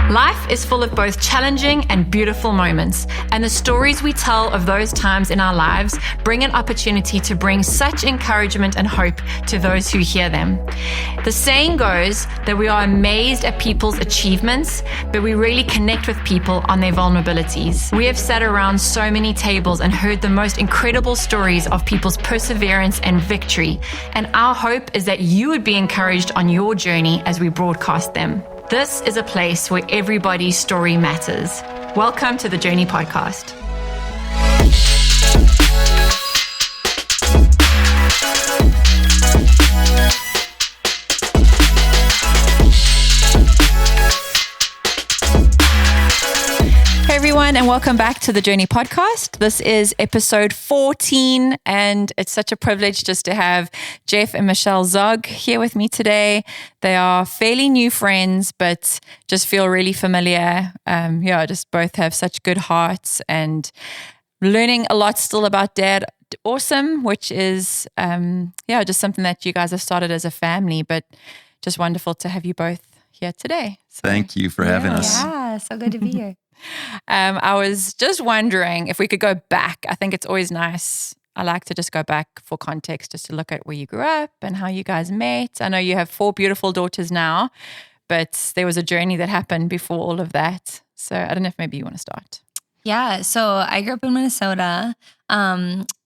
Life is full of both challenging and beautiful moments, and the stories we tell of those times in our lives bring an opportunity to bring such encouragement and hope to those who hear them. The saying goes that we are amazed at people's achievements, but we really connect with people on their vulnerabilities. We have sat around so many tables and heard the most incredible stories of people's perseverance and victory, and our hope is that you would be encouraged on your journey as we broadcast them. This is a place where everybody's story matters. Welcome to the Journey Podcast. Hey everyone, and welcome back to the Journey Podcast. This is episode 14, and it's such a privilege just to have Jeff and Michelle Zaugg here with me today. They are fairly new friends, but just feel really familiar. Just both have such good hearts and learning a lot still about Dad Awesome, which is just something that you guys have started as a family, but just wonderful to have you both here today. So, thank you for having us. Yeah, so good to be here. I was just wondering if we could go back. I think it's always nice. I like to just go back for context, just to look at where you grew up and how you guys met. I know you have 4 beautiful daughters now, but there was a journey that happened before all of that. So I don't know if maybe you want to start. Yeah, so I grew up in Minnesota,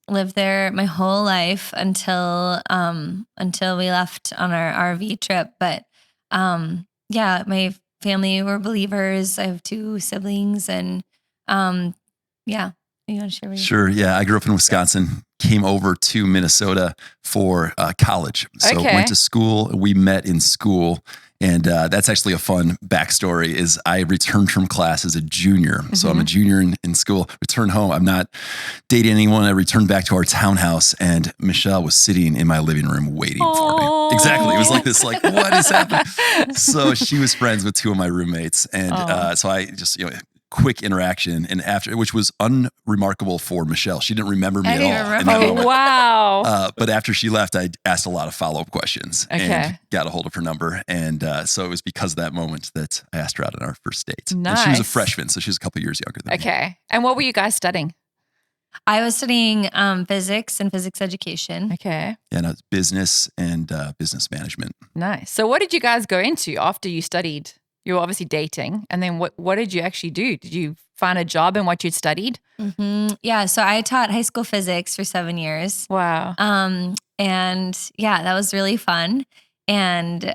lived there my whole life until we left on our RV trip. But my family were believers. I have 2 siblings, and you want to share what you Sure. Yeah, I grew up in Wisconsin, came over to Minnesota for college. So went to school. We met in school, and that's actually a fun backstory. Is I returned from class as a junior. Mm-hmm. So I'm a junior in school. Returned home. I'm not dating anyone. I returned back to our townhouse, and Michelle was sitting in my living room waiting for me. Exactly. It was like this. Like, what is happening? So she was friends with 2 of my roommates, and so I just quick interaction, and after, which was unremarkable for Michelle. She didn't remember me at all. Oh, wow. But after she left, I asked a lot of follow-up questions and got a hold of her number. And so it was because of that moment that I asked her out on our first date. Nice. And she was a freshman, so she was a couple years younger than me. Okay. And what were you guys studying? I was studying physics and physics education. Okay. Yeah, no, it's business and business management. Nice. So what did you guys go into after you studied? You were obviously dating. And then what did you actually do? Did you find a job in what you'd studied? Mm-hmm. Yeah. So I taught high school physics for 7 years. Wow. And that was really fun. And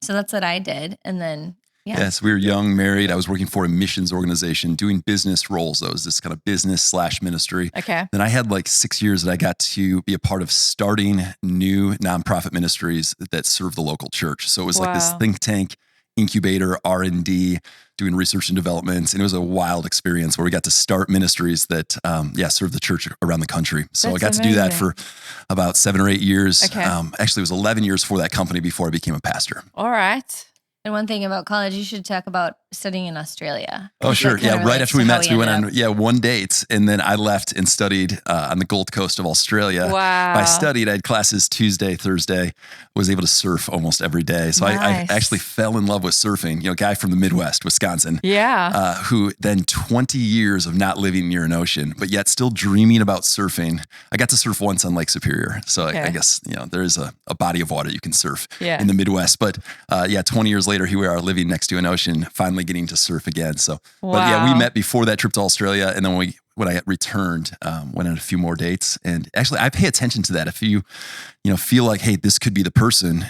so that's what I did. And then, Yes, we were young, married. I was working for a missions organization, doing business roles. That was this kind of business/ministry. Okay. Then I had like 6 years that I got to be a part of starting new nonprofit ministries that serve the local church. So it was like this think tank, incubator, R&D, doing research and development. And it was a wild experience where we got to start ministries that, serve the church around the country. So That's I got amazing. to do that for about 7 or 8 years. Okay. Actually, it was 11 years for that company before I became a pastor. All right. And one thing about college, you should talk about studying in Australia. Oh, sure. Yeah, right after we met, we went on. on one date, and then I left and studied on the Gold Coast of Australia. Wow. I studied, I had classes Tuesday, Thursday, was able to surf almost every day. So Nice. I actually fell in love with surfing, guy from the Midwest, Wisconsin. Yeah. Who then 20 years of not living near an ocean, but yet still dreaming about surfing. I got to surf once on Lake Superior. So I guess, there is a body of water you can surf in the Midwest. But 20 years later, here we are living next to an ocean, finally getting to surf again. So, But we met before that trip to Australia. And then when I returned, went on a few more dates. And actually, I pay attention to that. If you feel like, hey, this could be the person,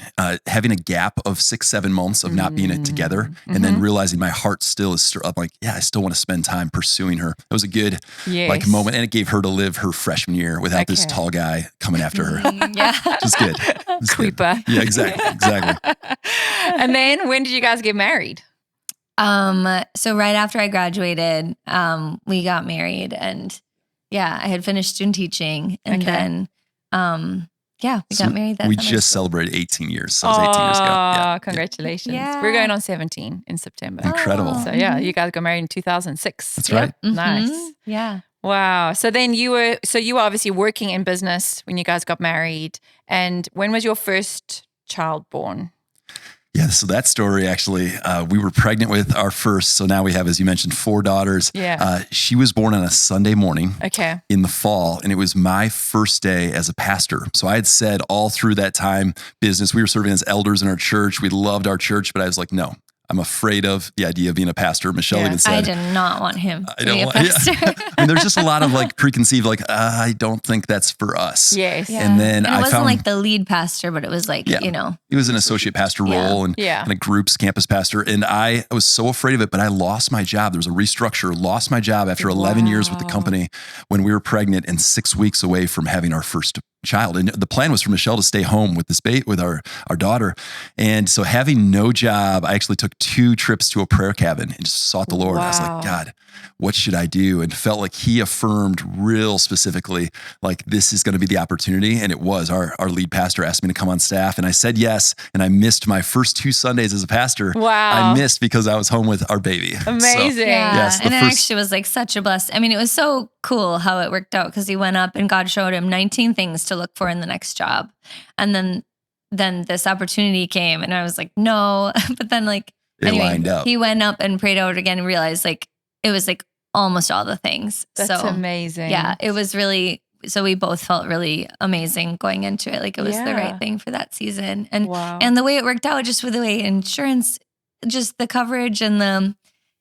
having a gap of 6-7 months of not being it together, and then realizing my heart still is up, like, I still want to spend time pursuing her. It was a good moment, and it gave her to live her freshman year without this tall guy coming after her. Which was good. Creeper. Good. Yeah, exactly. And then when did you guys get married? So right after I graduated, we got married, and I had finished student teaching, and then, we got married that We summer. just celebrated 18 years. So it was 18 years ago. Yeah. Congratulations. Yeah. We're going on 17 in September. Incredible. So you guys got married in 2006. That's right. Mhm. Nice. Yeah. Wow. So then you were obviously working in business when you guys got married. And when was your first child born? Yeah, so that story actually, we were pregnant with our first. So now we have, as you mentioned, 4 daughters. Yeah. She was born on a Sunday morning in the fall, and it was my first day as a pastor. So I had said all through that time, business, we were serving as elders in our church. We loved our church, but I was like, no, I'm afraid of the idea of being a pastor. Michelle even said, I did not want him to be a pastor. I mean, there's just a lot of like preconceived, like, I don't think that's for us. Yes. Yeah. And then it wasn't like the lead pastor, but it was like, it was an associate pastor role and kind of groups, campus pastor. And I was so afraid of it, but I lost my job. There was a restructure, lost my job after 11 years with the company when we were pregnant and 6 weeks away from having our first child. And the plan was for Michelle to stay home with with our daughter. And so having no job, I actually took 2 trips to a prayer cabin and just sought the Lord. I was like, God, what should I do? And felt like he affirmed real specifically, like, this is going to be the opportunity. And it was. Our lead pastor asked me to come on staff, and I said yes. And I missed my first 2 Sundays as a pastor. Wow. I missed because I was home with our baby. Amazing. So, yes, and it actually was like such a blessing. I mean, it was so cool how it worked out, because he went up and God showed him 19 things to look for in the next job. And then this opportunity came, and I was like, no. But then lined up. He went up and prayed out again and realized like it was like almost all the things. That's amazing. Yeah, it was really, so we both felt really amazing going into it. Like it was the right thing for that season. And and the way it worked out, just with the way insurance, just the coverage and the,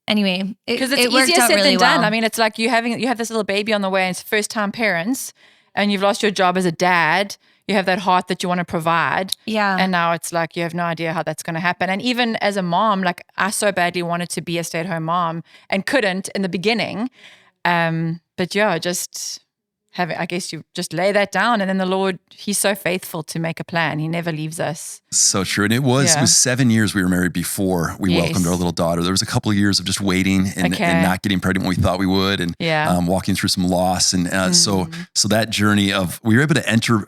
anyway, because it's worked easier out said really than done. well. I mean, it's like you have this little baby on the way, and it's first time parents, and you've lost your job as a dad. You have that heart that you want to provide. Yeah. And now it's like you have no idea how that's going to happen. And even as a mom, like I so badly wanted to be a stay-at-home mom and couldn't in the beginning. But yeah, just having, I guess you just lay that down, and then the Lord, he's so faithful to make a plan. He never leaves us. So true. And it was 7 years we were married before we welcomed our little daughter. There was a couple of years of just waiting and not getting pregnant when we thought we would, and walking through some loss. And so that journey of, we were able to enter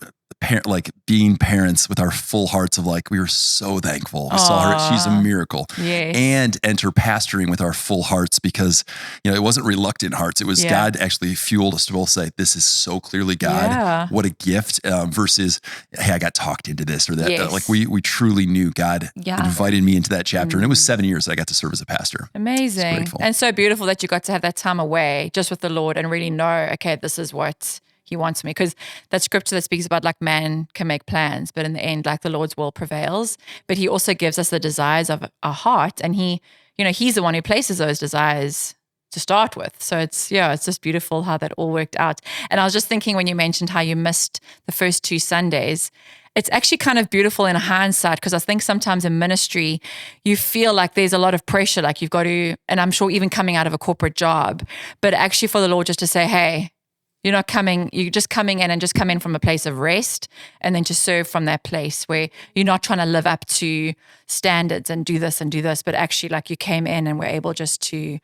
being parents with our full hearts of like, we were so thankful. We saw her, she's a miracle. Yes. And enter pastoring with our full hearts, because, it wasn't reluctant hearts. It was God actually fueled us to both say, this is so clearly God. Yeah. What a gift, versus, hey, I got talked into this or that. Yes. Like we truly knew God invited me into that chapter. And it was 7 years that I got to serve as a pastor. Amazing. And so beautiful that you got to have that time away just with the Lord and really know, okay, this is what he wants me. Because that scripture that speaks about like man can make plans, but in the end, like the Lord's will prevails. But he also gives us the desires of our heart, and he's the one who places those desires to start with. So it's just beautiful how that all worked out. And I was just thinking when you mentioned how you missed the first 2 Sundays, it's actually kind of beautiful in hindsight, because I think sometimes in ministry, you feel like there's a lot of pressure, like you've got to, and I'm sure even coming out of a corporate job, but actually for the Lord just to say, hey, you're just coming in and just come in from a place of rest, and then to serve from that place where you're not trying to live up to standards and do this, but actually like you came in and were able just to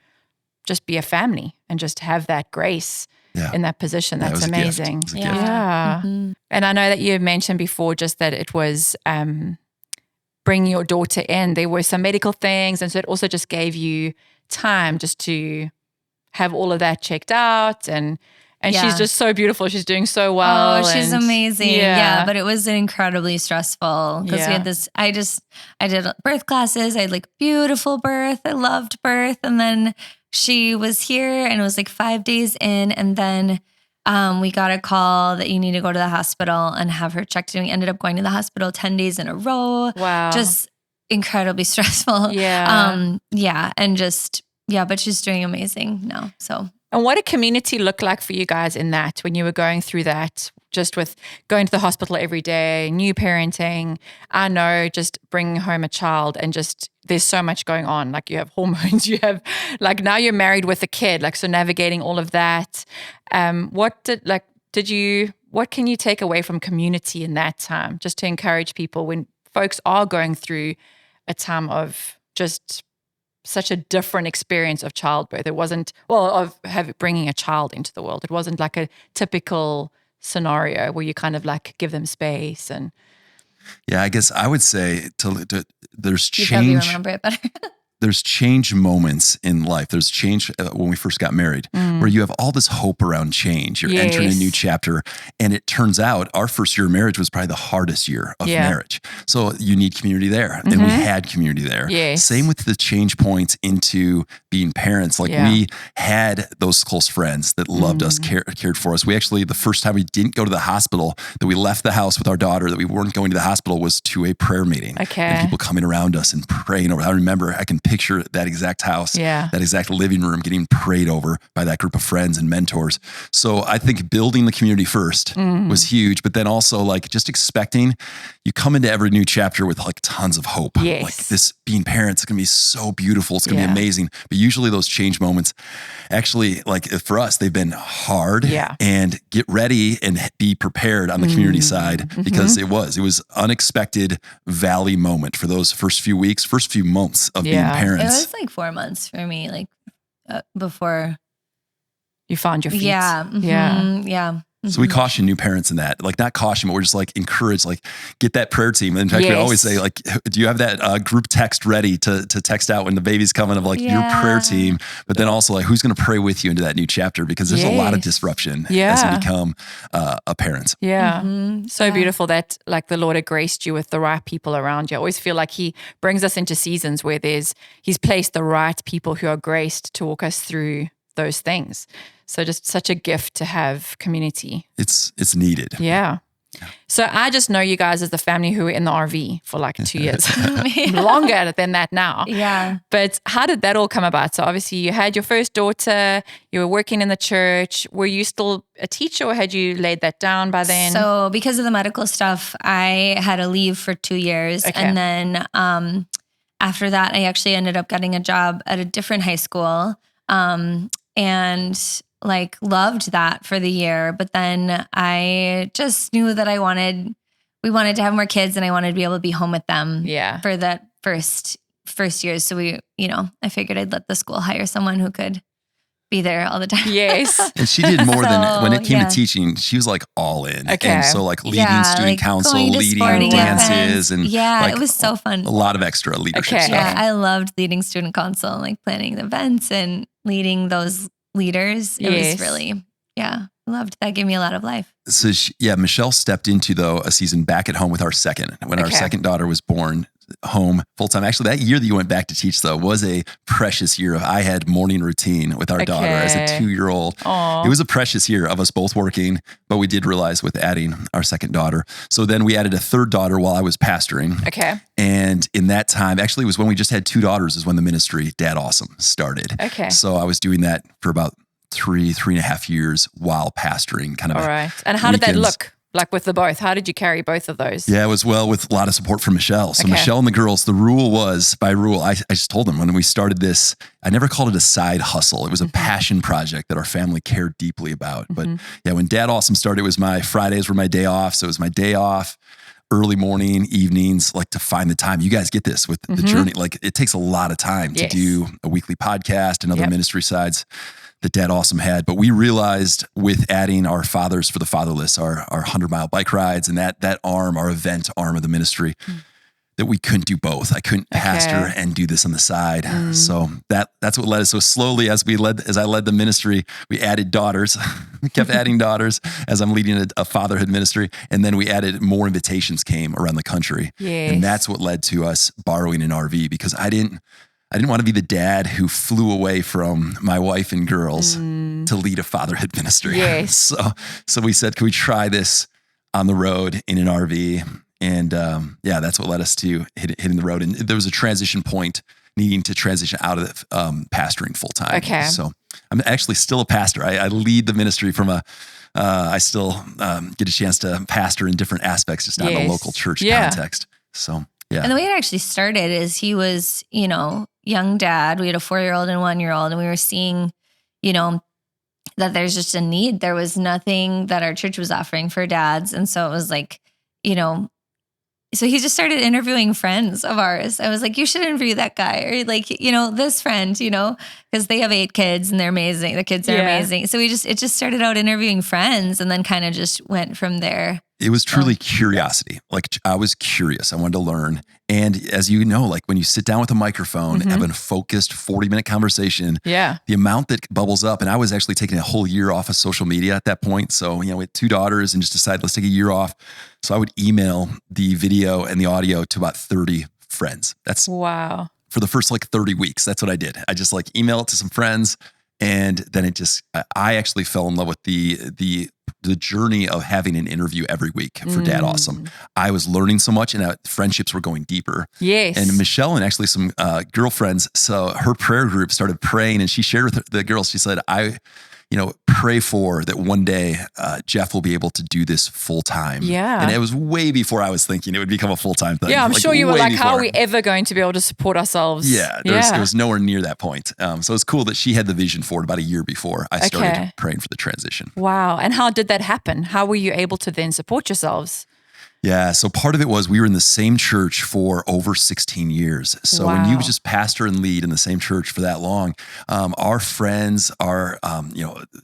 just be a family and just have that grace in that position. That's amazing. Yeah. Mm-hmm. And I know that you mentioned before just that it was bringing your daughter in. There were some medical things, and so it also just gave you time just to have all of that checked out, and she's just so beautiful. She's doing so well. Oh, she's amazing. Yeah. But it was incredibly stressful because we had this, I did birth classes. I had like beautiful birth. I loved birth. And then she was here and it was like 5 days in. And then we got a call that you need to go to the hospital and have her checked. And we ended up going to the hospital 10 days in a row. Wow. Just incredibly stressful. Yeah. But she's doing amazing now. So. And what did community look like for you guys in that when you were going through that, just with going to the hospital every day, new parenting? I know just bringing home a child and just there's so much going on. Like you have hormones, you have like now you're married with a kid, like so navigating all of that. What can you take away from community in that time just to encourage people when folks are going through a time of just such a different experience of childbirth? It wasn't, bringing a child into the world. It wasn't like a typical scenario where you kind of like give them space and. Yeah, I guess I would say there's change. You probably remember it better. there's change moments in life. There's change when we first got married, where you have all this hope around change. You're entering a new chapter. And it turns out our first year of marriage was probably the hardest year of marriage. So you need community there. And we had community there. Yes. Same with the change points into being parents. Like we had those close friends that loved us, cared for us. We actually, the first time we didn't go to the hospital, that we left the house with our daughter, that we weren't going to the hospital, was to a prayer meeting. Okay. And people coming around us and praying over. I remember, I can picture that exact house, that exact living room getting prayed over by that group of friends and mentors. So I think building the community first was huge, but then also like just expecting, you come into every new chapter with like tons of hope. Yes. Like this being parents, it's going to be so beautiful. It's going to be amazing. But usually those change moments, actually, like for us, they've been hard. And get ready and be prepared on the community side, because it was unexpected valley moment for those first few weeks, first few months of being parents. It was like 4 months for me, like before you found your feet. Yeah. So we caution new parents in that, like not caution, but we're just like encourage, like get that prayer team. In fact, we always say like, do you have that group text ready to text out when the baby's coming of like your prayer team, but then also like who's going to pray with you into that new chapter, because there's a lot of disruption as you become a parent. So beautiful that like the Lord had graced you with the right people around you. I always feel like he brings us into seasons where he's placed the right people who are graced to walk us through those things. So just such a gift to have community. It's needed. Yeah. So I just know you guys as the family who were in the RV for like 2 years, longer than that now. Yeah. But how did that all come about? So obviously you had your first daughter, you were working in the church. Were you still a teacher or had you laid that down by then? So because of the medical stuff, I had to leave for 2 years. Okay. And then after that, I actually ended up getting a job at a different high school. And like loved that for the year. But then I just knew that we wanted to have more kids and I wanted to be able to be home with them for that first years. So I figured I'd let the school hire someone who could be there all the time. Yes. And she did more than, when it came to teaching, she was like all in. Okay. And so like leading student like council, leading dances and it was so fun. A lot of extra leadership stuff. Yeah, I loved leading student council and like planning the events and leading those leaders. It was really, I loved that. Gave me a lot of life. So Michelle stepped into though a season back at home with our second, when our second daughter was born, home full time. Actually, that year that you went back to teach though was a precious year. I had morning routine with our daughter as a 2-year-old. It was a precious year of us both working, but we did realize with adding our second daughter. So then we added a third daughter while I was pastoring. Okay. And in that time, actually it was when we just had 2 daughters is when the ministry Dad Awesome started. Okay. So I was doing that for about 3.5 years while pastoring kind of. All right. And how did that look? Like with the both, how did you carry both of those? Yeah, it was with a lot of support from Michelle. So Michelle and the girls, the rule was, by rule, I just told them when we started this, I never called it a side hustle. It was a passion project that our family cared deeply about. But when Dad Awesome started, it was Fridays were my day off. So it was my day off, early morning, evenings, like to find the time. You guys get this with the journey. Like it takes a lot of time to do a weekly podcast and other ministry sides that Dad Awesome had. But we realized with adding our Fathers for the Fatherless, our 100-mile bike rides and that arm, our event arm of the ministry, that we couldn't do both. I couldn't pastor and do this on the side. So that's what led us. So slowly as I led the ministry, we added daughters. We kept adding daughters as I'm leading a fatherhood ministry. And then we added more invitations came around the country. Yes. And that's what led to us borrowing an RV, because I didn't want to be the dad who flew away from my wife and girls to lead a fatherhood ministry. Yes. So we said, can we try this on the road in an RV? And that's what led us to hitting the road. And there was a transition point needing to transition out of pastoring full time. Okay. So I'm actually still a pastor. I lead the ministry from I still get a chance to pastor in different aspects, just not in a local church context. So, yeah. And the way it actually started is he was, young dad. We had a 4-year-old and 1-year-old, and we were seeing, that there's just a need. There was nothing that our church was offering for dads. And so it was like, so he just started interviewing friends of ours. I was like, you should interview that guy, or like, this friend, because they have 8 kids and they're amazing. The kids are amazing. So it just started out interviewing friends and then kind of just went from there. It was truly curiosity. Like I was curious. I wanted to learn. And as you know, like when you sit down with a microphone, have a focused 40-minute conversation, the amount that bubbles up, and I was actually taking a whole year off of social media at that point. So, we had 2 daughters and just decided, let's take a year off. So I would email the video and the audio to about 30 friends. That's wow. For the first 30 weeks. That's what I did. I just email it to some friends. And then I actually fell in love with the journey of having an interview every week for Dad Awesome. I was learning so much, and friendships were going deeper. Yes. And Michelle and actually some girlfriends, so her prayer group started praying, and she shared with the girls, she said, pray for that one day Jeff will be able to do this full time. Yeah. And it was way before I was thinking it would become a full time thing. Yeah, I'm sure you were like, how are we ever going to be able to support ourselves? Yeah, it was nowhere near that point. So it's cool that she had the vision for it about a year before I started praying for the transition. Wow. And how did that happen? How were you able to then support yourselves? Yeah, so part of it was we were in the same church for over 16 years. So when you just pastor and lead in the same church for that long, our friends are,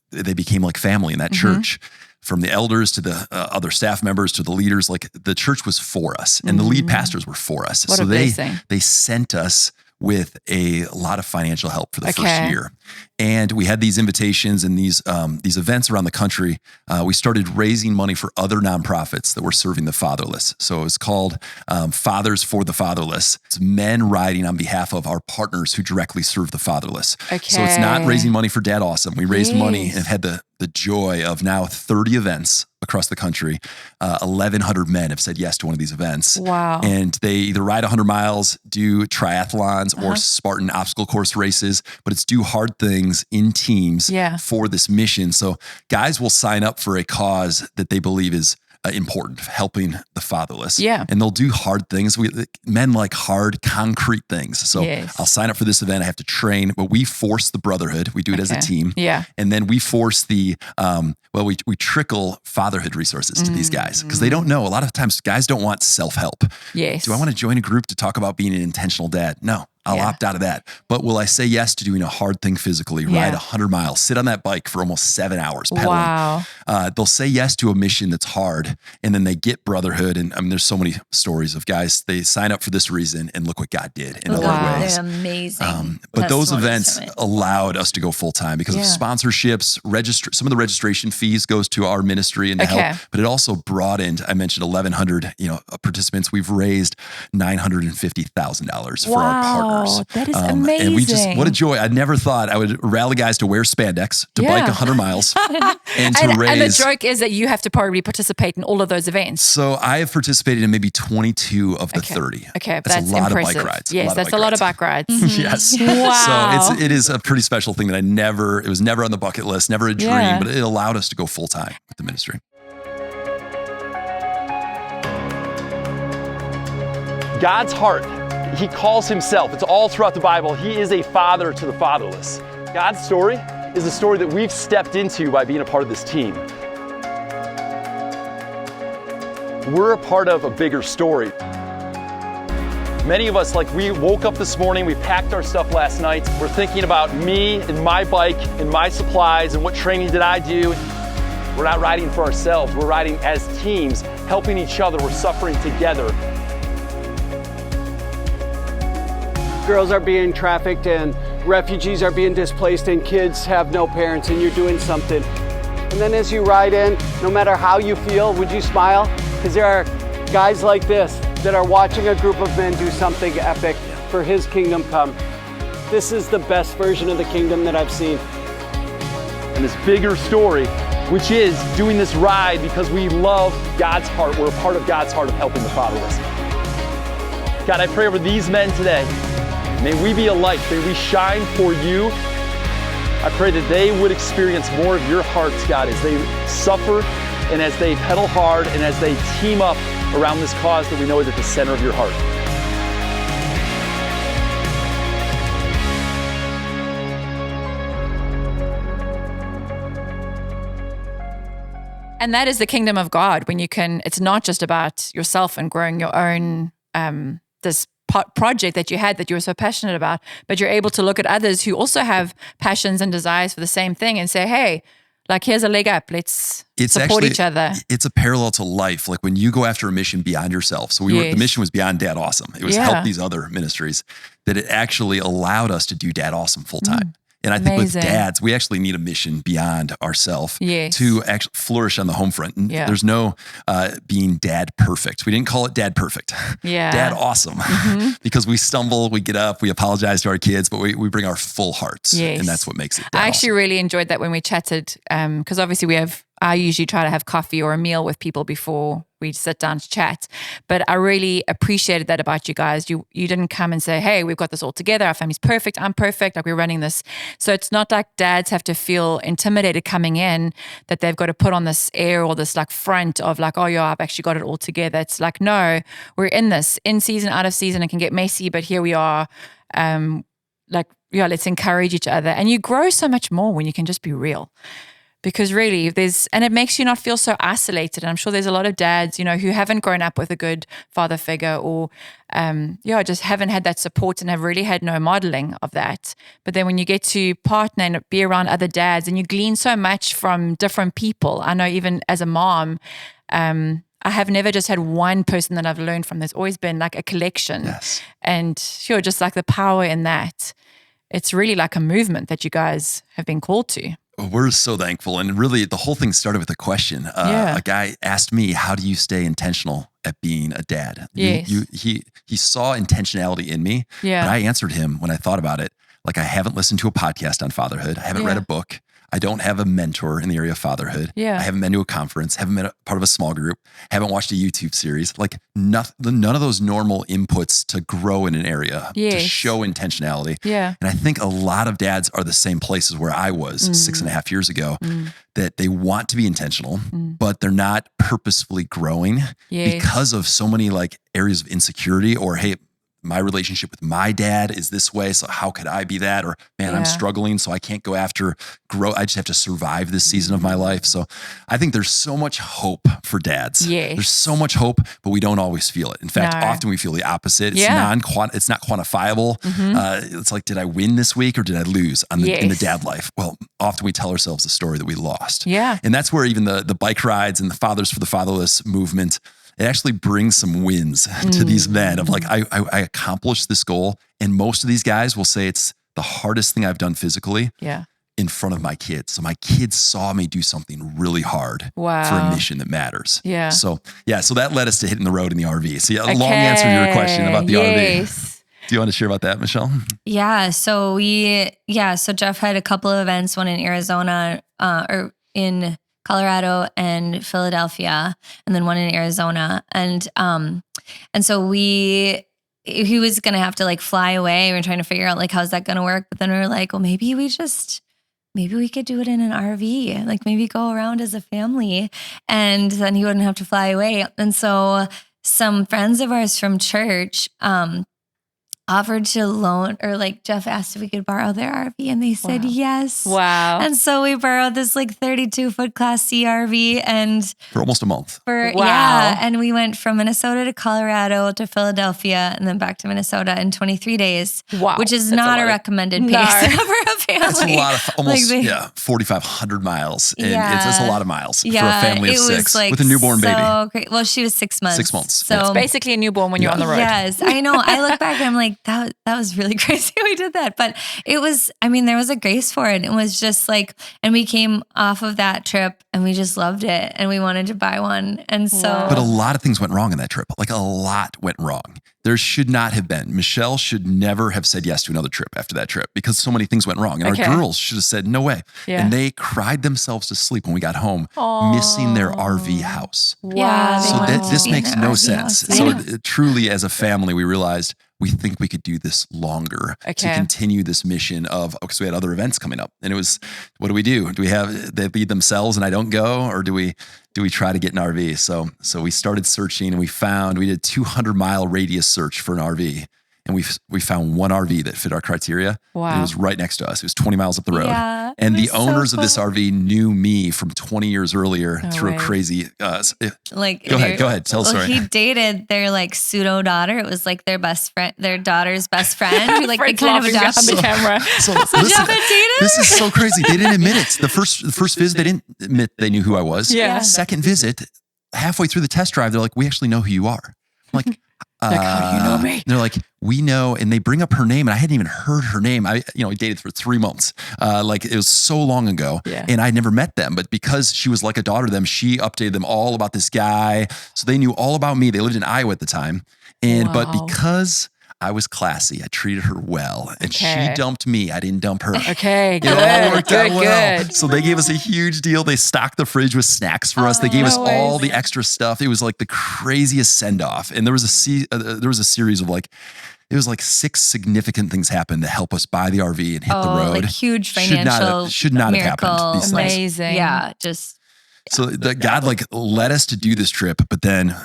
they became like family in that church. From the elders to the other staff members to the leaders, the church was for us, and the lead pastors were for us. What a blessing. They sent us with a lot of financial help for the first year. And we had these invitations and these events around the country. We started raising money for other nonprofits that were serving the fatherless. So it was called Fathers for the Fatherless. It's men riding on behalf of our partners who directly serve the fatherless. Okay. So it's not raising money for Dad Awesome. We raised money and had the joy of now 30 events across the country. 1,100 men have said yes to one of these events. Wow. And they either ride 100 miles, do triathlons or Spartan obstacle course races, but it's do hard things in teams for this mission. So guys will sign up for a cause that they believe is important, helping the fatherless. Yeah. And they'll do hard things. Men like hard, concrete things. So I'll sign up for this event. I have to train, but we force the brotherhood. We do it as a team. Yeah. And then we force we trickle fatherhood resources to these guys because they don't know. A lot of times guys don't want self-help. Yes. Do I want to join a group to talk about being an intentional dad? No. I'll opt out of that. But will I say yes to doing a hard thing physically, ride 100 miles, sit on that bike for almost 7 hours pedaling? Wow. They'll say yes to a mission that's hard, and then they get brotherhood. And there's so many stories of guys, they sign up for this reason, and look what God did in other ways. They're amazing. But those events allowed us to go full time because of sponsorships, some of the registration fees goes to our ministry and to help, but it also broadened. I mentioned 1,100 participants. We've raised $950,000 for our partners. That is amazing. And we what a joy. I never thought I would rally guys to wear spandex, to bike 100 miles, and to raise. And the joke is that you have to probably participate in all of those events. So I have participated in maybe 22 of the 30. Okay, that's a lot of bike rides. Yes, that's a lot of bike rides. Yes. Wow. So it is a pretty special thing that it was never on the bucket list, never a dream, but it allowed us to go full time with the ministry. God's heart, he calls himself, it's all throughout the Bible, he is a father to the fatherless. God's story is a story that we've stepped into by being a part of this team. We're a part of a bigger story. Many of us, we woke up this morning, we packed our stuff last night, we're thinking about me and my bike and my supplies and what training did I do. We're not riding for ourselves, we're riding as teams, helping each other, we're suffering together. Girls are being trafficked and refugees are being displaced and kids have no parents, and you're doing something. And then as you ride in, no matter how you feel, would you smile? Because there are guys like this that are watching a group of men do something epic for his kingdom come. This is the best version of the kingdom that I've seen. And this bigger story, which is doing this ride because we love God's heart. We're a part of God's heart of helping the fatherless. God, I pray over these men today. May we be a light, may we shine for you. I pray that they would experience more of your hearts, God, as they suffer and as they pedal hard and as they team up around this cause that we know is at the center of your heart. And that is the kingdom of God, when it's not just about yourself and growing your own, this project that you had that you were so passionate about, but you're able to look at others who also have passions and desires for the same thing and say, hey, Like, here's a leg up. Let's support each other. It's a parallel to life. Like when you go after a mission beyond yourself. So the mission was beyond Dad Awesome. It was help these other ministries, that it actually allowed us to do Dad Awesome full time. And I think with dads, we actually need a mission beyond ourselves to actually flourish on the home front. And there's no being dad perfect. We didn't call it Dad Perfect. Dad Awesome. Because we stumble, we get up, we apologize to our kids, but we bring our full hearts. And that's what makes it Dad I actually awesome. really enjoyed that when we chatted, because obviously I usually try to have coffee or a meal with people before we sit down to chat. But I really appreciated that about you guys. You didn't come and say, hey, we've got this all together. Our family's perfect. I'm perfect. Like, we're running this. So it's not like dads have to feel intimidated coming in, that they've got to put on this air or this like front of like, oh yeah, I've actually got it all together. It's like, no, we're in this, in season, out of season. It can get messy, but here we are. Let's encourage each other. And you grow so much more when you can just be real. Because really, and it makes you not feel so isolated. And I'm sure there's a lot of dads, who haven't grown up with a good father figure, or, just haven't had that support and have really had no modeling of that. But then when you get to partner and be around other dads, and you glean so much from different people. I know even as a mom, I have never just had one person that I've learned from. There's always been like a collection. Yes. And just like the power in that. It's really like a movement that you guys have been called to. We're so thankful. And really, the whole thing started with a question. A guy asked me, how do you stay intentional at being a dad? Yes. He saw intentionality in me, but I answered him when I thought about it. Like, I haven't listened to a podcast on fatherhood. I haven't read a book. I don't have a mentor in the area of fatherhood. I haven't been to a conference, haven't been a part of a small group, haven't watched a YouTube series. Like none of those normal inputs to grow in an area, to show intentionality. And I think a lot of dads are the same places where I was 6.5 years ago, that they want to be intentional, but they're not purposefully growing because of so many like areas of insecurity, or, hey, my relationship with my dad is this way, so how could I be that? Or, man, I'm struggling, so I can't go after growth. I just have to survive this season of my life. So I think there's so much hope for dads. There's so much hope, but we don't always feel it. In fact, often we feel the opposite. It's it's not quantifiable. It's like, did I win this week or did I lose in the dad life? Well, often we tell ourselves the story that we lost. And that's where even the bike rides and the Fathers for the Fatherless movement, it actually brings some wins to these men of like, I accomplished this goal. And most of these guys will say it's the hardest thing I've done physically in front of my kids. So my kids saw me do something really hard for a mission that matters. So that led us to hitting the road in the RV. So long answer to your question about the RV. Do you want to share about that, Michelle? Yeah. So Jeff had a couple of events, one in Arizona, or in Colorado and Philadelphia, and then one in Arizona. And so he was going to have to like fly away. We were trying to figure out like, how's that going to work? But then we were like, well, maybe we could do it in an RV, like maybe go around as a family, and then he wouldn't have to fly away. And so some friends of ours from church, offered to loan, or like Jeff asked if we could borrow their RV, and they said yes. Wow. And so we borrowed this like 32-foot Class C RV, and for almost a month. And we went from Minnesota to Colorado to Philadelphia, and then back to Minnesota in 23 days. Which is not a recommended pace for a family. That's a lot of almost 4,500 miles. And it's a lot of miles for a family of six with a newborn baby. Great. Well, she was 6 months. 6 months. So it's basically a newborn when you're on the road. Yes, I know. I look back and I'm like, that was really crazy we did that. But it was, there was a grace for it. It was just like, and we came off of that trip and we just loved it and we wanted to buy one. And so. But a lot of things went wrong in that trip. Like a lot went wrong. There should not have been. Michelle should never have said yes to another trip after that trip because so many things went wrong. And our girls should have said, no way. And they cried themselves to sleep when we got home, missing their RV house. Wow. So this makes no sense. So truly as a family, we realized we think we could do this longer to continue this mission of, because we had other events coming up. And it was, what do? Do we have, they lead themselves and I don't go? Or do we try to get an RV? So we started searching and we did 200-mile radius search for an RV. and we found one RV that fit our criteria. Wow. It was right next to us. It was 20 miles up the road. Yeah, and the owners of this RV knew me from 20 years earlier through a crazy, go ahead. Tell the story. He dated their like pseudo daughter. It was like their best friend, their daughter's best friend. Who like they kind of adopted. On the camera. So this is so crazy. They didn't admit it. The first visit, they didn't admit they knew who I was. Yeah. Second visit, halfway through the test drive, they're like, we actually know who you are. I'm like, how do you know me? They're like, we know, and they bring up her name, and I hadn't even heard her name. I dated for 3 months. Like it was so long ago, and I'd never met them. But because she was like a daughter to them, she updated them all about this guy, so they knew all about me. They lived in Iowa at the time, but because I was classy, I treated her well, and she dumped me. I didn't dump her. Okay, good. It all worked out well. So they gave us a huge deal. They stocked the fridge with snacks for us. They gave us all the extra stuff. It was like the craziest send off. And there was a series of like, it was like 6 significant things happened to help us buy the RV and hit the road. Like huge financial should not miracle. have happened. These Amazing. things. Yeah, just. So God like led us to do this trip, but then,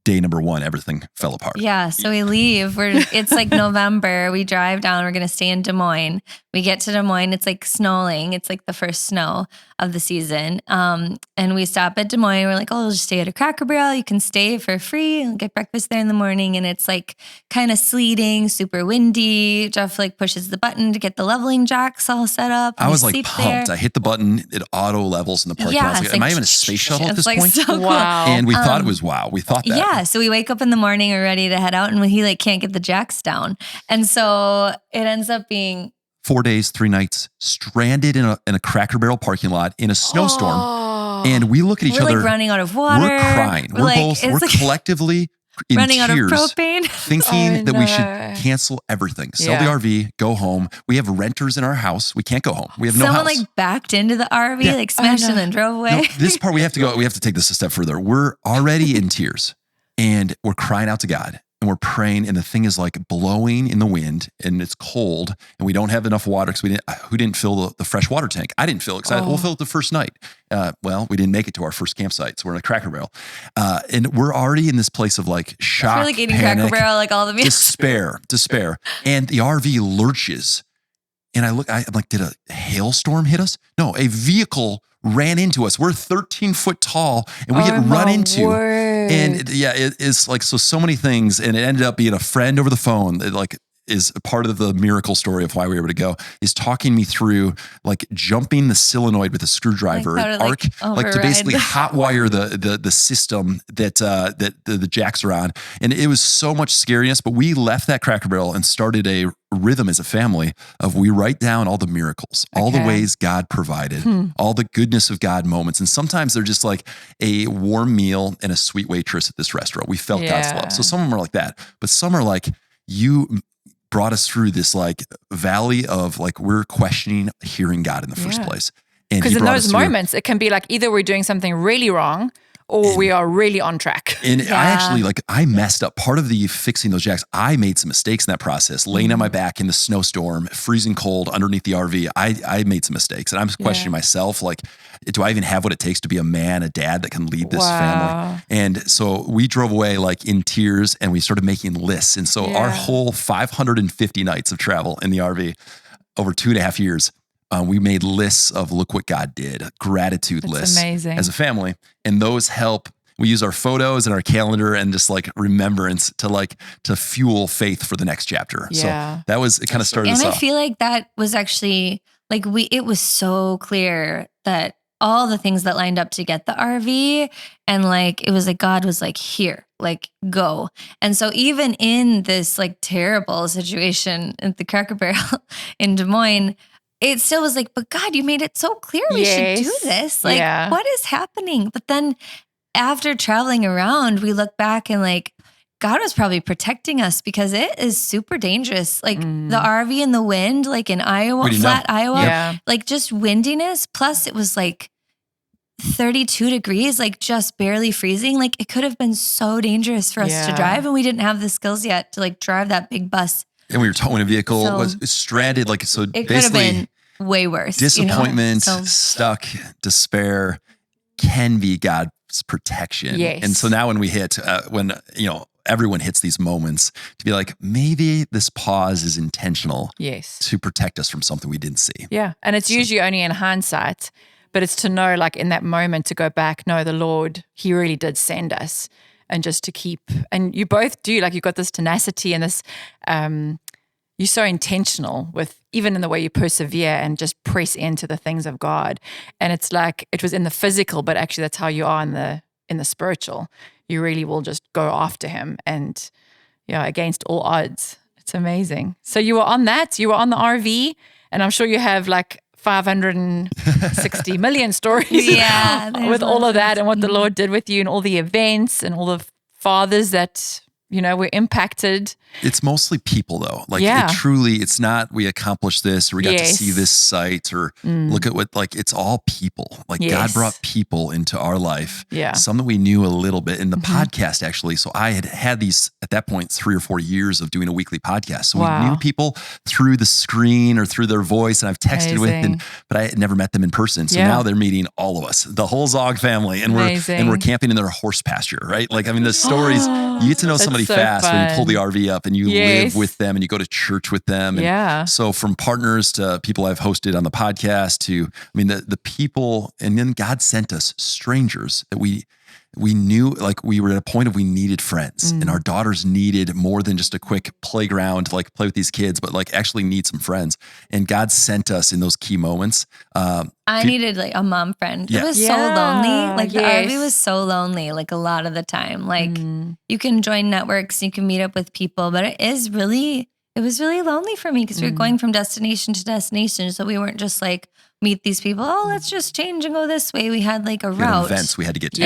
day number 1, everything fell apart. Yeah. So we leave. It's like November. We drive down. We're going to stay in Des Moines. We get to Des Moines. It's like snowing. It's like the first snow of the season. And we stop at Des Moines. We're like, we'll just stay at a Cracker Barrel. You can stay for free and get breakfast there in the morning. And it's like kind of sleeting, super windy. Jeff like pushes the button to get the leveling jacks all set up. I was like pumped. I hit the button. It auto levels in the parking lot. I was like, am I even a space shuttle at this point? So cool. Wow. And we thought it was wow. We thought that. Yeah. So we wake up in the morning, we're ready to head out, and he like can't get the jacks down. And so it ends up being 4 days, 3 nights, stranded in a Cracker Barrel parking lot in a snowstorm. And we look at each other. We're like running out of water. We're crying. We're collectively in running tears, out of propane, thinking that we should cancel everything, sell the RV, go home. We have renters in our house. We can't go home. We have no house. Someone like backed into the RV, like smashed and then drove away. No, this part we have to take this a step further. We're already in tears and we're crying out to God. And we're praying, and the thing is like blowing in the wind, and it's cold, and we don't have enough water because who didn't fill the fresh water tank? I didn't fill it because we'll fill it the first night. We didn't make it to our first campsite, so we're in a Cracker Barrel, and we're already in this place of like shock, we're like eating panic, Cracker Barrel, like all the meals, despair, and the RV lurches, and I'm like, did a hailstorm hit us? No, a vehicle ran into us. We're 13 foot tall, and we get run into. Word. And it is like, so many things. And it ended up being a friend over the phone that like is a part of the miracle story of why we were able to go, is talking me through like jumping the solenoid with a screwdriver and arc, like to basically hot wire the system that the jacks are on. And it was so much scariness, but we left that Cracker Barrel and started a rhythm as a family of we write down all the miracles, all the ways God provided, all the goodness of God moments. And sometimes they're just like a warm meal and a sweet waitress at this restaurant. We felt God's love. So some of them are like that, but some are like, you brought us through this like valley of like, we're questioning hearing God in the first place. Because in those moments, it can be like either we're doing something really wrong or we are really on track. And I actually I messed up. Part of the fixing those jacks, I made some mistakes in that process. Laying on my back in the snowstorm, freezing cold underneath the RV, I made some mistakes. And I'm questioning myself, like, do I even have what it takes to be a man, a dad that can lead this family? And so we drove away like in tears, and we started making lists. And so our whole 550 nights of travel in the RV over 2.5 years, we made lists of look what God did, gratitude lists as a family. And those help. We use our photos and our calendar and just like remembrance to fuel faith for the next chapter. So it kind of started us off. And I feel like that was actually like it was so clear that all the things that lined up to get the RV, and like, it was like, God was like, here, like, go. And so even in this like terrible situation at the Cracker Barrel in Des Moines, it still was like, but God, you made it so clear we should do this. Like, what is happening? But then after traveling around, we look back and like, God was probably protecting us because it is super dangerous. Like the RV in the wind, like in Iowa, Iowa, like just windiness. Plus it was like 32 degrees, like just barely freezing. Like it could have been so dangerous for us to drive, and we didn't have the skills yet to like drive that big bus. And we were towing a vehicle, was stranded. Like, so it could have been way worse. Disappointment, stuck, despair can be God's protection. Yes. And so now when we hit, everyone hits these moments to be like, maybe this pause is intentional. Yes. To protect us from something we didn't see. Yeah. And it's usually only in hindsight, but it's to know, like, in that moment to go back, no, the Lord, he really did send us, and just to keep, and you both do, like, you've got this tenacity and this, you're so intentional with, even in the way you persevere and just press into the things of God. And it's like, it was in the physical, but actually that's how you are in the spiritual. You really will just go after him, and against all odds. It's amazing. So you were on the RV, and I'm sure you have like 560 million stories with all of that and what the Lord did with you and all the events and all the fathers that, were impacted. It's mostly people though. Like it's not, we accomplished this or we got to see this site or look at what, like, it's all people. Like God brought people into our life. Yeah. Some that we knew a little bit in the podcast actually. So I had these at that point 3 or 4 years of doing a weekly podcast. So we knew people through the screen or through their voice, and I've texted with, but I had never met them in person. So now they're meeting all of us, the whole Zaugg family, and we're camping in their horse pasture, right? Like, I mean, the stories, you get to know somebody fast when you pull the RV up and you live with them and you go to church with them. And so from partners to people I've hosted on the podcast to, I mean, the people, and then God sent us strangers that we knew, like, we were at a point of we needed friends, and our daughters needed more than just a quick playground to like play with these kids, but like actually need some friends. And God sent us in those key moments. I needed like a mom friend. It was so lonely. Like the RV was so lonely, like a lot of the time. Like you can join networks, you can meet up with people, but it was really lonely for me because we were going from destination to destination. So we weren't just like, meet these people. Oh, let's just change and go this way. We had like a route. Events we had to get to.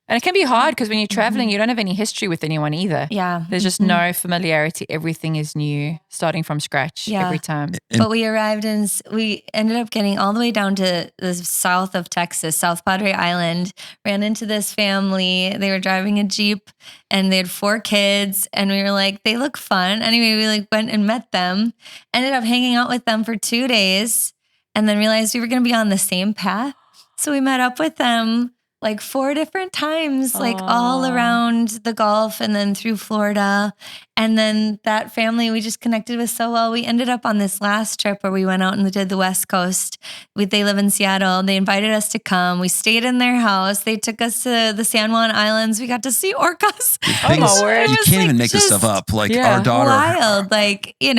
And it can be hard because when you're traveling, you don't have any history with anyone either. Yeah. There's just no familiarity. Everything is new, starting from scratch every time. But we arrived and we ended up getting all the way down to the south of Texas, South Padre Island, ran into this family. They were driving a Jeep and they had 4 kids, and we were like, they look fun. Anyway, we like went and met them, ended up hanging out with them for 2 days, and then realized we were going to be on the same path. So we met up with them like 4 different times, like all around the Gulf and then through Florida. And then that family we just connected with so well. We ended up on this last trip where we went out and did the West Coast. They live in Seattle. They invited us to come. We stayed in their house. They took us to the San Juan Islands. We got to see orcas. Oh my word. You can't even make this stuff up. Like our daughter. Wild. Like, you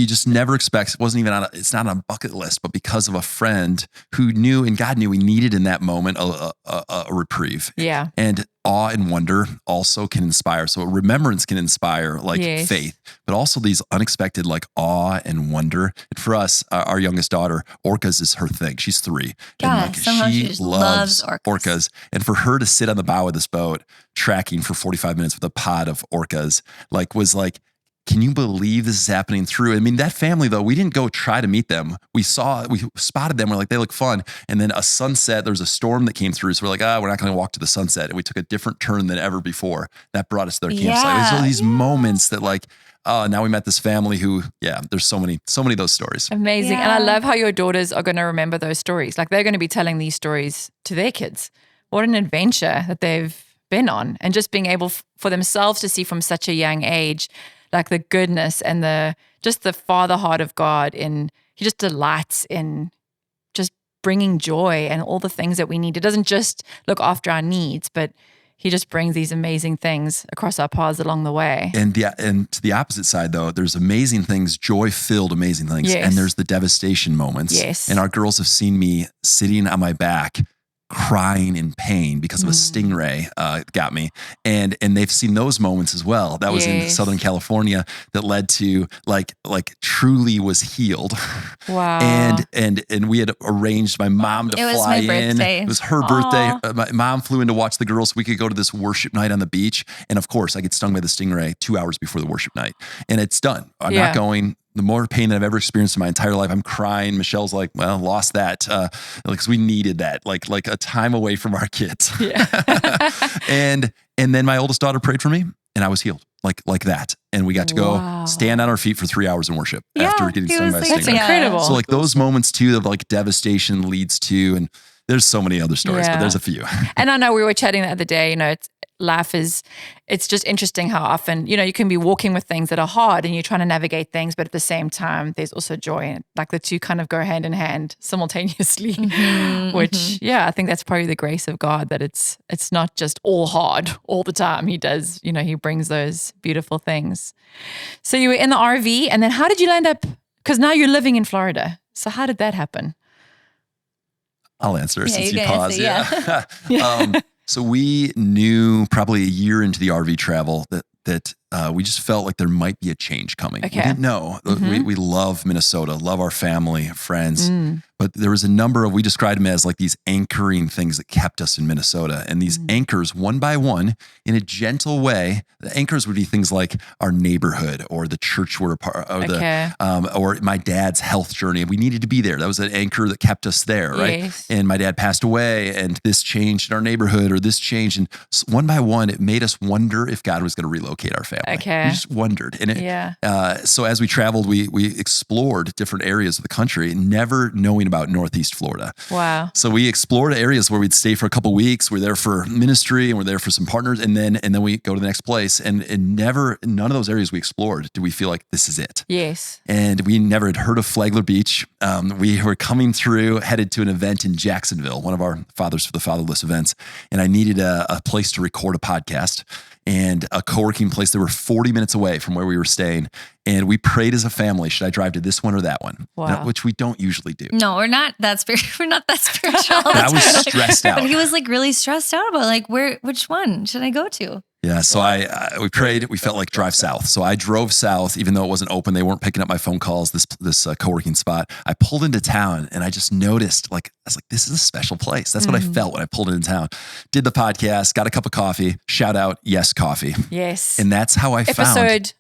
just never expect, it wasn't even it's not on a bucket list, but because of a friend who knew, and God knew we needed in that moment a reprieve. Yeah. And awe and wonder also can inspire. So remembrance can inspire like faith, but also these unexpected like awe and wonder. And for us, our youngest daughter, orcas is her thing. She's 3. Yeah, and she loves orcas. And for her to sit on the bow of this boat, tracking for 45 minutes with a pod of orcas, like was like, can you believe this is happening through? I mean, that family though, we didn't go try to meet them. We spotted them. We're like, they look fun. And then a sunset, there was a storm that came through. So we're like, we're not going to walk to the sunset. And we took a different turn than ever before. That brought us to their campsite. There's all these moments that like, now we met this family who, there's so many of those stories. Amazing. Yeah. And I love how your daughters are going to remember those stories. Like they're going to be telling these stories to their kids. What an adventure that they've been on. And just being able for themselves to see from such a young age, like the goodness and the father heart of God, and he just delights in just bringing joy and all the things that we need. It doesn't just look after our needs, but he just brings these amazing things across our paths along the way. And to the opposite side though, there's amazing things, joy-filled amazing things, and there's the devastation moments. Yes. And our girls have seen me sitting on my back crying in pain because of a stingray got me, and they've seen those moments as well. That was in Southern California that led to like truly was healed. Wow. And we had arranged my mom to fly in. It was her birthday. My mom flew in to watch the girls so we could go to this worship night on the beach, and of course I get stung by the stingray 2 hours before the worship night, and it's done. I'm not going. The more pain that I've ever experienced in my entire life. I'm crying. Michelle's like, well, lost that. Because we needed that, like a time away from our kids. Yeah. and then my oldest daughter prayed for me and I was healed like that. And we got to go stand on our feet for 3 hours in worship after getting stung by a stingray. That's incredible. So like those moments too of like devastation leads to, and there's so many other stories, but there's a few. And I know we were chatting the other day, life it's just interesting how often, you can be walking with things that are hard and you're trying to navigate things, but at the same time, there's also joy. And like the two kind of go hand in hand simultaneously, which, I think that's probably the grace of God, that it's not just all hard all the time. He does, he brings those beautiful things. So you were in the RV, and then how did you land up? Because now you're living in Florida. So how did that happen? I'll answer since you paused. So we knew probably a year into the RV travel that we just felt like there might be a change coming. Okay. We didn't know. We love Minnesota, love our family, friends. But there was a number of, we described them as like these anchoring things that kept us in Minnesota. And these anchors, one by one, in a gentle way, the anchors would be things like our neighborhood or the church we're a part of, or my dad's health journey. We needed to be there. That was an anchor that kept us there, right? Yes. And my dad passed away, and this changed in our neighborhood, or this changed. And one by one, it made us wonder if God was going to relocate our family. Okay. We just wondered. And so as we traveled, we explored different areas of the country, never knowing about Northeast Florida. Wow. So we explored areas where we'd stay for a couple of weeks. We're there for ministry, and we're there for some partners, and then we go to the next place. And none of those areas we explored did we feel like this is it. Yes. And we never had heard of Flagler Beach. We were coming through, headed to an event in Jacksonville, one of our Fathers for the Fatherless events. And I needed a place to record a podcast, and a co-working place that were 40 minutes away from where we were staying. And we prayed as a family, should I drive to this one or that one? Wow. Which we don't usually do. No, we're not that spiritual. We're not that spiritual. I was stressed out. But he was like really stressed out about like, which one should I go to? Yeah, so we prayed. We felt like drive south. So I drove south, even though it wasn't open. They weren't picking up my phone calls. This co-working spot. I pulled into town, and I just noticed, I was like, this is a special place. That's what I felt when I pulled into town. Did the podcast, got a cup of coffee. Shout out, Yes Coffee. Yes, and that's how I found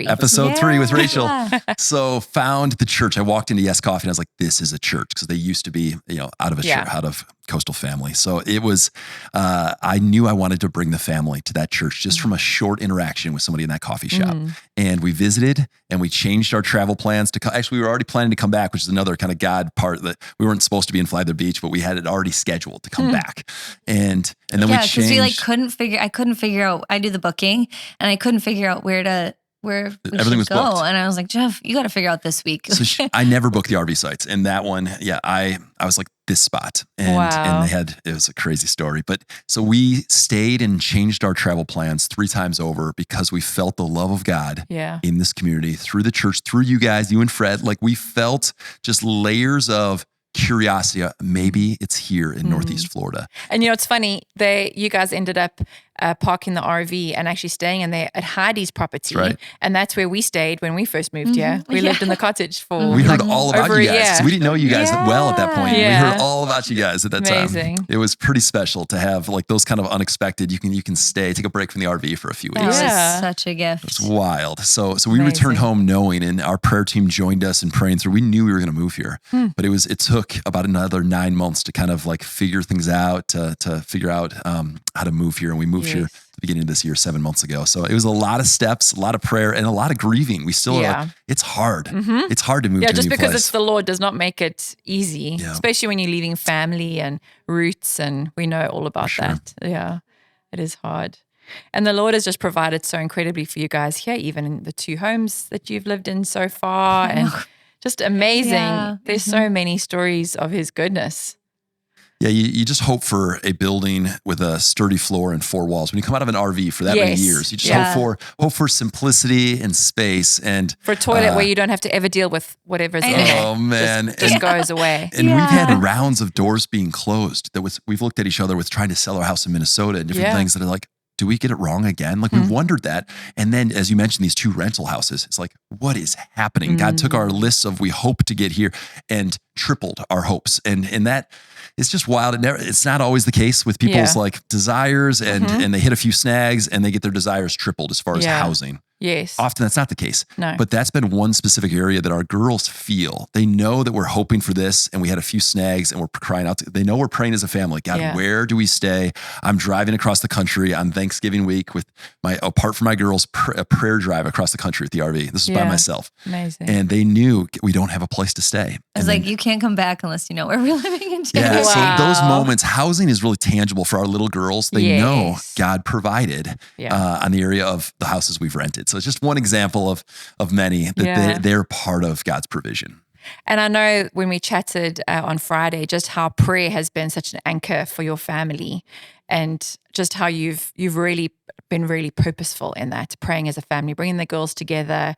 Episode 3 with Rachel. So found the church. I walked into Yes Coffee, and I was like, this is a church, because they used to be, out of a church, out of Coastal Family. So it was, I knew I wanted to bring the family to that church just from a short interaction with somebody in that coffee shop. And we visited, and we changed our travel plans actually, we were already planning to come back, which is another kind of God part, that we weren't supposed to be in Flagler Beach, but we had it already scheduled to come back. And then we changed. Yeah, because I couldn't figure out, I do the booking, and I couldn't figure out where everything was booked. And I was like, Jeff, you got to figure out this week. So I never booked the RV sites. And that one, I was like, this spot. And it was a crazy story. But so we stayed and changed our travel plans 3 times over, because we felt the love of God in this community, through the church, through you guys, you and Fred. Like, we felt just layers of curiosity. Maybe it's here in Northeast Florida. And it's funny, you guys ended up parking the RV and actually staying in there at Heidi's property. That's right. And that's where we stayed when we first moved here. We lived in the cottage for we heard all about you guys. We didn't know you guys well at that point. We heard all about you guys at that time. It was pretty special to have like those kind of unexpected, you can stay, take a break from the RV for a few weeks. That was such a gift. It's wild. So we returned home knowing, and our prayer team joined us in praying through. We knew we were going to move here, but it took about another 9 months to kind of like figure things out, to figure out how to move here. And we moved here at the beginning of this year, 7 months ago. So it was a lot of steps, a lot of prayer, and a lot of grieving. We still it's hard. It's hard to move to a new place. Just because it's the Lord does not make it easy, especially when you're leaving family and roots, and we know all about that. Yeah, it is hard. And the Lord has just provided so incredibly for you guys here, even in the 2 homes that you've lived in so far. And just amazing. Yeah. There's so many stories of His goodness. Yeah, you just hope for a building with a sturdy floor and 4 walls. When you come out of an RV for that many years, you just hope for simplicity and space, and for a toilet where you don't have to ever deal with whatever's in there. Oh man, just goes away. And we've had rounds of doors being closed. We've looked at each other with trying to sell our house in Minnesota and different things that are like, do we get it wrong again? Like, we wondered that. And then, as you mentioned, these 2 rental houses, it's like, what is happening? God took our lists of we hope to get here and tripled our hopes. And that, it's just wild. It's not always the case with people's like desires, and they hit a few snags and they get their desires tripled as far as housing. Yes. Often that's not the case. No. But that's been one specific area that our girls feel. They know that we're hoping for this, and we had a few snags, and we're crying out. They know we're praying as a family. God, where do we stay? I'm driving across the country on Thanksgiving week with apart from my girls, a prayer drive across the country at the RV. This is by myself. Amazing. And they knew we don't have a place to stay. It's like, you can't come back unless you know where we're living in town. Yeah, so those moments, housing is really tangible for our little girls. They know God provided on the area of the houses we've rented. So it's just one example of many that they're part of God's provision. And I know when we chatted on Friday, just how prayer has been such an anchor for your family, and just how you've really been really purposeful in that, praying as a family, bringing the girls together,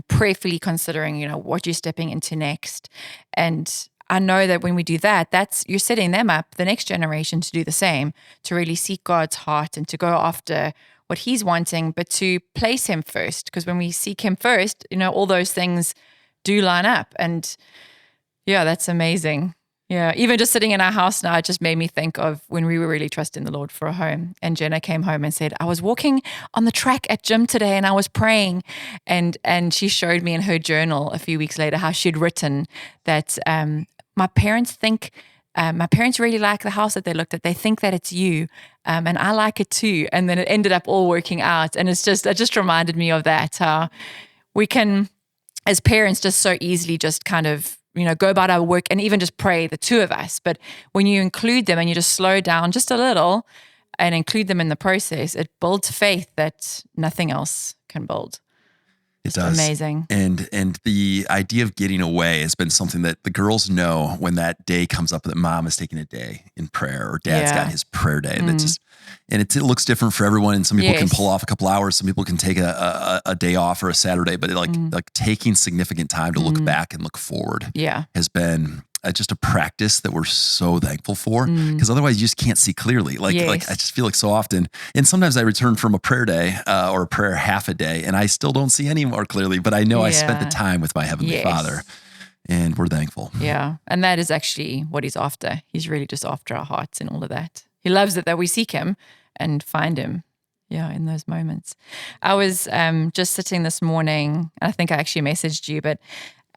prayerfully considering, what you're stepping into next. And I know that when we do that, you're setting them up, the next generation, to do the same, to really seek God's heart and to go after what he's wanting, but to place him first. Because when we seek him first, all those things do line up. And that's amazing. Yeah, even just sitting in our house now, it just made me think of when we were really trusting the Lord for a home. And Jenna came home and said, I was walking on the track at gym today and I was praying. And she showed me in her journal a few weeks later how she'd written that my parents really like the house that they looked at. They think that it's you, and I like it too. And then it ended up all working out. And it just reminded me of that, how we can, as parents, just so easily just kind of, go about our work and even just pray, the two of us. But when you include them and you just slow down just a little and include them in the process, it builds faith that nothing else can build. It does. Amazing. And the idea of getting away has been something that the girls know when that day comes up that mom is taking a day in prayer or dad's got his prayer day. And it looks different for everyone. And some people can pull off a couple hours. Some people can take a day off or a Saturday, but like taking significant time to look back and look forward has been just a practice that we're so thankful for, because otherwise you just can't see clearly. Like I just feel like so often, and sometimes I return from a prayer day or a prayer half a day and I still don't see any more clearly, but I know I spent the time with my Heavenly Father, and we're thankful. Yeah. And that is actually what he's after. He's really just after our hearts and all of that. He loves it that we seek him and find him. Yeah, in those moments. I was just sitting this morning, I think I actually messaged you, but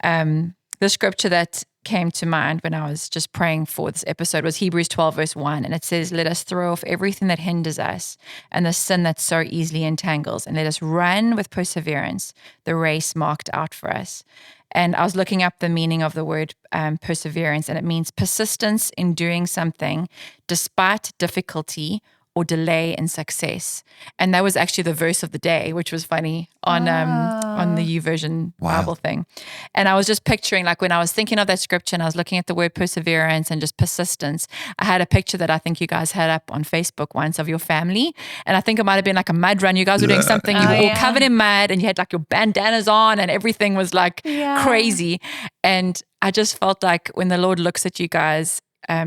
the scripture that came to mind when I was just praying for this episode was Hebrews 12 verse 1. And it says, let us throw off everything that hinders us and the sin that so easily entangles, and let us run with perseverance the race marked out for us. And I was looking up the meaning of the word perseverance, and it means persistence in doing something despite difficulty or delay in success. And that was actually the verse of the day, which was funny on the YouVersion Bible thing. And I was just picturing, like when I was thinking of that scripture and I was looking at the word perseverance and just persistence, I had a picture that I think you guys had up on Facebook once of your family. And I think it might have been like a mud run. You guys were doing something, you were all covered in mud and you had like your bandanas on and everything was like crazy. And I just felt like when the Lord looks at you guys,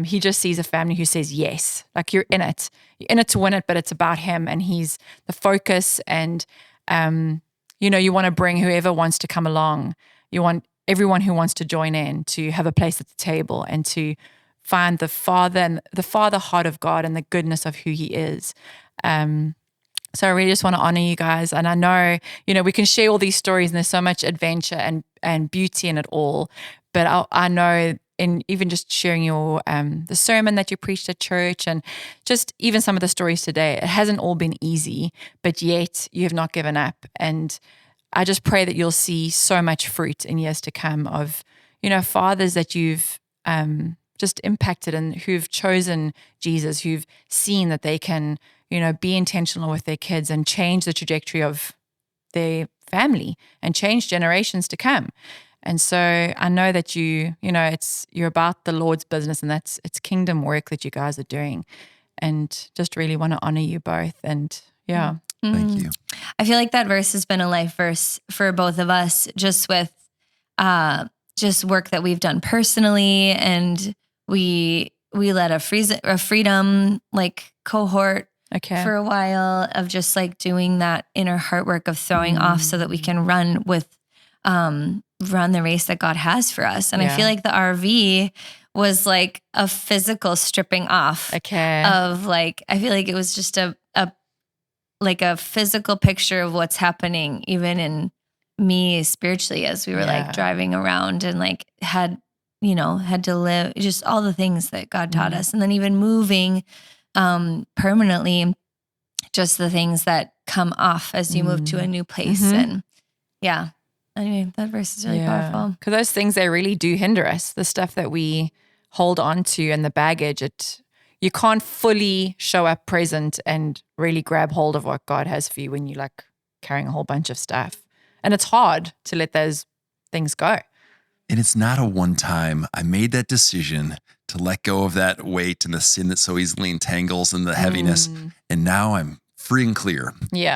he just sees a family who says yes, like you're in it to win it, but it's about him and he's the focus. And, you want to bring whoever wants to come along. You want everyone who wants to join in to have a place at the table and to find the Father and the Father heart of God and the goodness of who he is. So I really just want to honor you guys. And I know, we can share all these stories and there's so much adventure and beauty in it all. But I know, in even just sharing your the sermon that you preached at church and just even some of the stories today, it hasn't all been easy, but yet you have not given up. And I just pray that you'll see so much fruit in years to come of, fathers that you've just impacted and who've chosen Jesus, who've seen that they can, be intentional with their kids and change the trajectory of their family and change generations to come. And so I know that you're about the Lord's business, and it's kingdom work that you guys are doing, and just really want to honor you both. And Thank you. I feel like that verse has been a life verse for both of us, just with just work that we've done personally, and we led a freedom like cohort for a while of just like doing that inner heart work of throwing off so that we can run the race that God has for us. And I feel like the RV was like a physical stripping off of like, I feel like it was just a like a physical picture of what's happening, even in me spiritually, as we were like driving around and like had to live just all the things that God taught us. And then even moving permanently, just the things that come off as you move to a new place. And anyway, that verse is really powerful. Because those things, they really do hinder us. The stuff that we hold on to and the baggage, you can't fully show up present and really grab hold of what God has for you when you're like carrying a whole bunch of stuff. And it's hard to let those things go. And it's not a one-time, I made that decision to let go of that weight and the sin that so easily entangles and the heaviness. And now I'm free and clear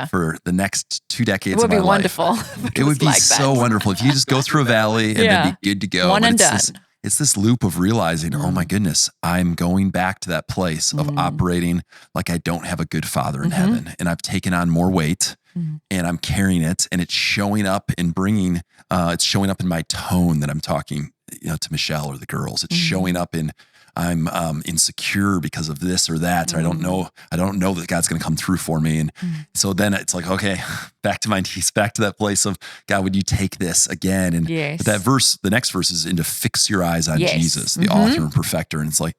for the next 2 decades of my life. It would be wonderful. It would be so wonderful if you just go through a valley and then be good to go. One and done. It's this loop of realizing, oh my goodness, I'm going back to that place of operating like I don't have a good Father in heaven. And I've taken on more weight and I'm carrying it, and it's showing up and it's showing up in my tone that I'm talking, to Michelle or the girls. It's showing up in, I'm insecure because of this or that. Or I don't know that God's going to come through for me. And so then it's like, okay, back to my knees, back to that place of God, would you take this again? And but that verse, the next verse is into fix your eyes on Jesus, the author and perfecter. And it's like,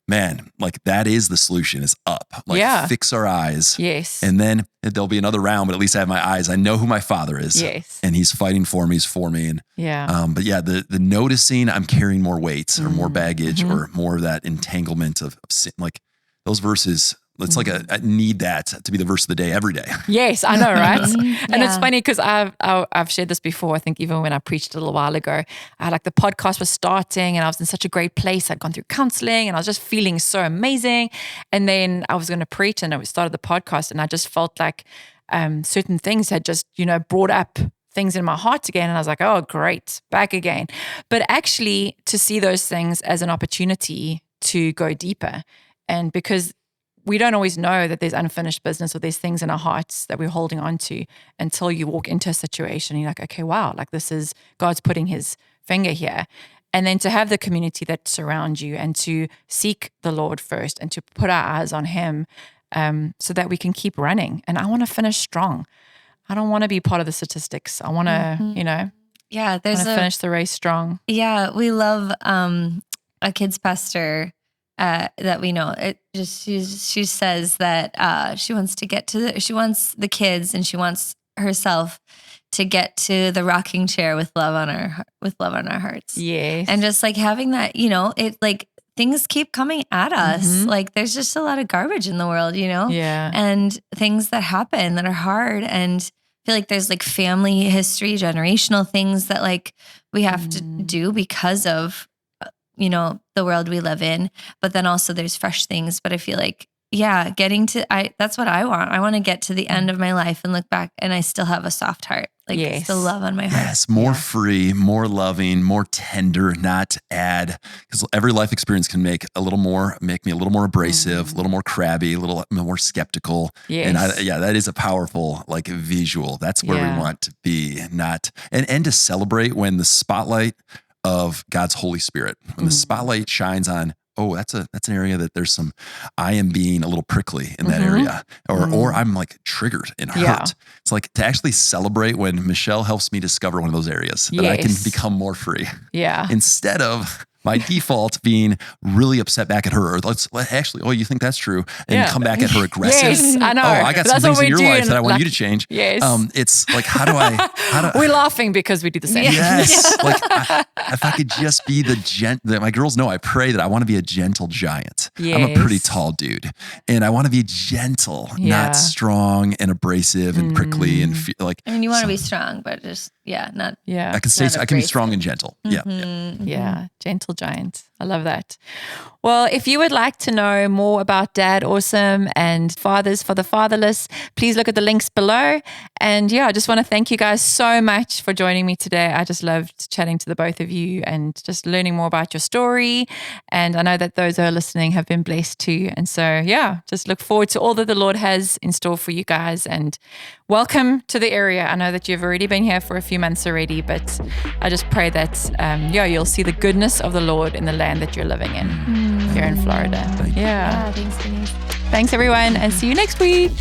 man, like that is the solution, is up. Like fix our eyes. Yes. And then there'll be another round, but at least I have my eyes. I know who my Father is. Yes. And he's fighting for me, he's for me. And but the noticing I'm carrying more weights or more baggage or more of that entanglement of sin, like those verses, it's like I need that to be the verse of the day every day. Yes, I know, right? And it's funny because I've shared this before. I think even when I preached a little while ago, the podcast was starting and I was in such a great place. I'd gone through counseling and I was just feeling so amazing. And then I was going to preach and I started the podcast and I just felt like certain things had just, brought up things in my heart again. And I was like, oh, great, back again. But actually to see those things as an opportunity to go deeper. And because we don't always know that there's unfinished business or there's things in our hearts that we're holding on to until you walk into a situation and you're like, okay, wow, like this is God's putting his finger here. And then to have the community that surrounds you and to seek the Lord first and to put our eyes on him so that we can keep running. And I want to finish strong. I don't want to be part of the statistics. I want to, finish the race strong. Yeah, we love a kids pastor that we know. She says that she wants the kids and she wants herself to get to the rocking chair with love on our hearts. Yes. And just like having that, it like things keep coming at us. Like there's just a lot of garbage in the world, Yeah. And things that happen that are hard, and I feel like there's like family history, generational things that like we have to do because of the world we live in, but then also there's fresh things. But I feel like, that's what I want. I want to get to the end of my life and look back and I still have a soft heart, like still love on my heart. Yes, more free, more loving, more tender, not add, because every life experience can make me a little more abrasive, a little more crabby, a little more skeptical. Yes. And that is a powerful like visual. That's where we want to be, and to celebrate when the spotlight of God's Holy Spirit, when the spotlight shines on, that's an area that there's I am being a little prickly in that area, or I'm like triggered and hurt. It's like to actually celebrate when Michelle helps me discover one of those areas that I can become more free. Yeah. Instead of my default being really upset back at her, or you think that's true, and come back at her aggressive. Yes, I know. I got some things in your life that I want you to change. Yes. It's like, how do we're laughing because we do the same. Yes. Like if I could just be my girls know I pray that I want to be a gentle giant. Yes. I'm a pretty tall dude and I want to be gentle, not strong and abrasive and prickly and you want to be strong, but just not. Yeah. I can be strong and gentle. Yeah. Gentle giant. I love that. Well, if you would like to know more about Dad Awesome and Fathers for the Fatherless, please look at the links below. And I just want to thank you guys so much for joining me today. I just loved chatting to the both of you and just learning more about your story. And I know that those who are listening have been blessed too. And so, just look forward to all that the Lord has in store for you guys. And welcome to the area. I know that you've already been here for a few months already, but I just pray that, you'll see the goodness of the Lord in the land that you're living in here in Florida. Thanks, Denise. Thanks, everyone, and see you next week.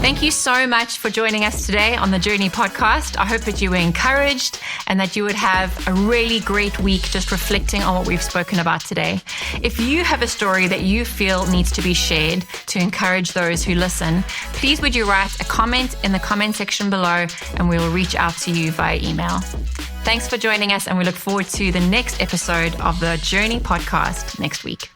Thank you so much for joining us today on the Journey podcast. I hope that you were encouraged and that you would have a really great week just reflecting on what we've spoken about today. If you have a story that you feel needs to be shared to encourage those who listen, please would you write a comment in the comment section below and we will reach out to you via email. Thanks for joining us and we look forward to the next episode of the Journey podcast next week.